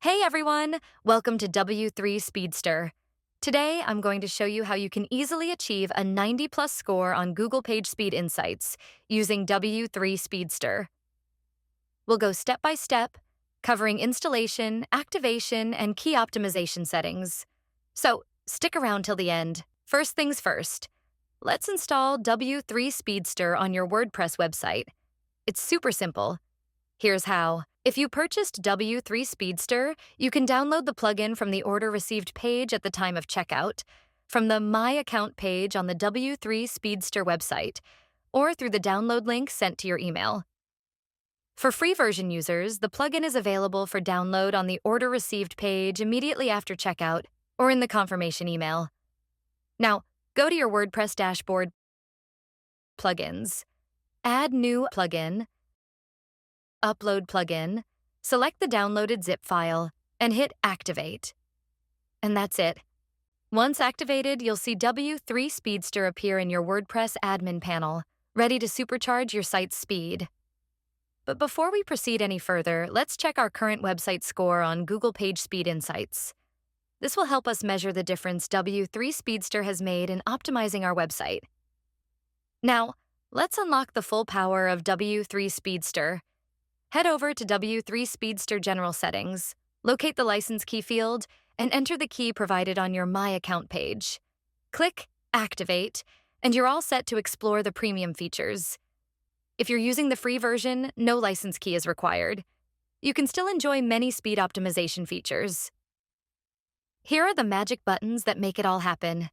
Hey everyone, welcome to W3 Speedster. Today I'm going to show you how you can easily achieve a 90 plus score on Google PageSpeed Insights using W3 Speedster. We'll go step by step, covering installation, activation, and key optimization settings. So stick around till the end. First things first, let's install W3 Speedster on your WordPress website. It's super simple. Here's how. If you purchased W3 Speedster, you can download the plugin from the order received page at the time of checkout, from the My Account page on the W3 Speedster website, or through the download link sent to your email. For free version users, the plugin is available for download on the order received page immediately after checkout or in the confirmation email. Now, go to your WordPress dashboard, Plugins, Add New Plugin, Upload Plugin, select the downloaded zip file, and hit Activate. And that's it. Once activated, you'll see W3 Speedster appear in your WordPress admin panel, ready to supercharge your site's speed. But before we proceed any further, let's check our current website score on Google PageSpeed Insights. This will help us measure the difference W3 Speedster has made in optimizing our website. Now, let's unlock the full power of W3 Speedster. Head over to W3 Speedster General Settings, locate the license key field, and enter the key provided on your My Account page. Click Activate, and you're all set to explore the premium features. If you're using the free version, no license key is required. You can still enjoy many speed optimization features. Here are the magic buttons that make it all happen.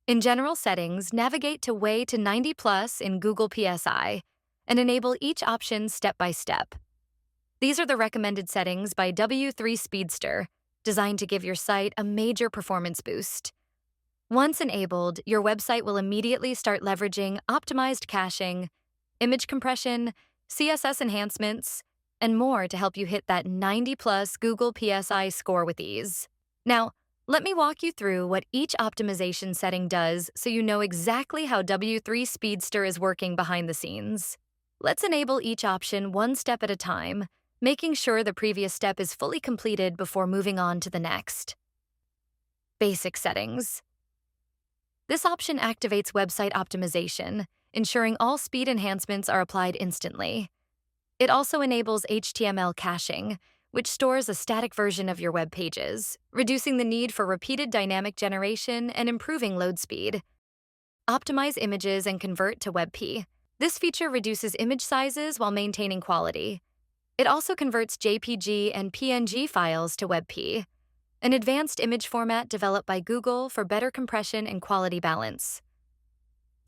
In General Settings, navigate to Way to 90 Plus in Google PSI, and enable each option step by step. These are the recommended settings by W3 Speedster, designed to give your site a major performance boost. Once enabled, your website will immediately start leveraging optimized caching, image compression, CSS enhancements, and more to help you hit that 90-plus Google PSI score with ease. Now, let me walk you through what each optimization setting does so you know exactly how W3 Speedster is working behind the scenes. Let's enable each option one step at a time, making sure the previous step is fully completed before moving on to the next. Basic settings. This option activates website optimization, ensuring all speed enhancements are applied instantly. It also enables HTML caching, which stores a static version of your web pages, reducing the need for repeated dynamic generation and improving load speed. Optimize images and convert to WebP. This feature reduces image sizes while maintaining quality. It also converts JPG and PNG files to WebP, an advanced image format developed by Google for better compression and quality balance.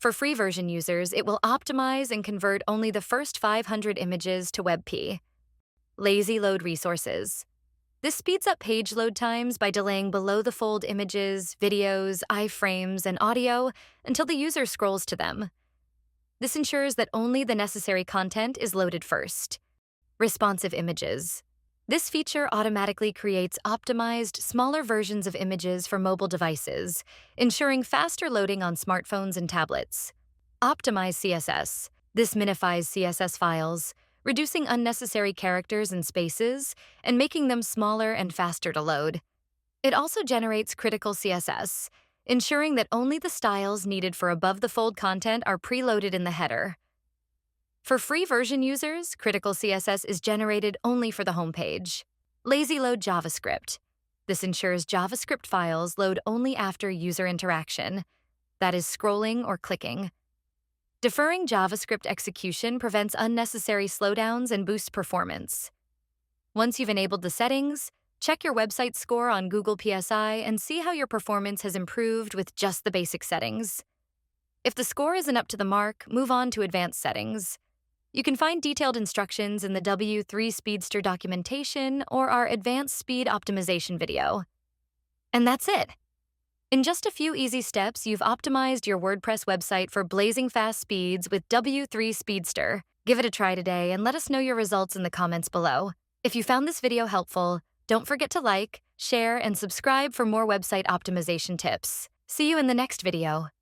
For free version users, it will optimize and convert only the first 500 images to WebP. Lazy load resources. This speeds up page load times by delaying below-the-fold images, videos, iframes, and audio until the user scrolls to them. This ensures that only the necessary content is loaded first. Responsive images. This feature automatically creates optimized, smaller versions of images for mobile devices, ensuring faster loading on smartphones and tablets. Optimize CSS. This minifies CSS files, reducing unnecessary characters and spaces, and making them smaller and faster to load. It also generates critical CSS, ensuring that only the styles needed for above-the-fold content are preloaded in the header. For free version users, critical CSS is generated only for the homepage. Lazy load JavaScript. This ensures JavaScript files load only after user interaction, that is, scrolling or clicking. Deferring JavaScript execution prevents unnecessary slowdowns and boosts performance. Once you've enabled the settings, check your website score on Google PSI and see how your performance has improved with just the basic settings. If the score isn't up to the mark, move on to advanced settings. You can find detailed instructions in the W3 Speedster documentation or our advanced speed optimization video. And that's it. In just a few easy steps, you've optimized your WordPress website for blazing fast speeds with W3 Speedster. Give it a try today and let us know your results in the comments below. If you found this video helpful, don't forget to like, share, and subscribe for more website optimization tips. See you in the next video.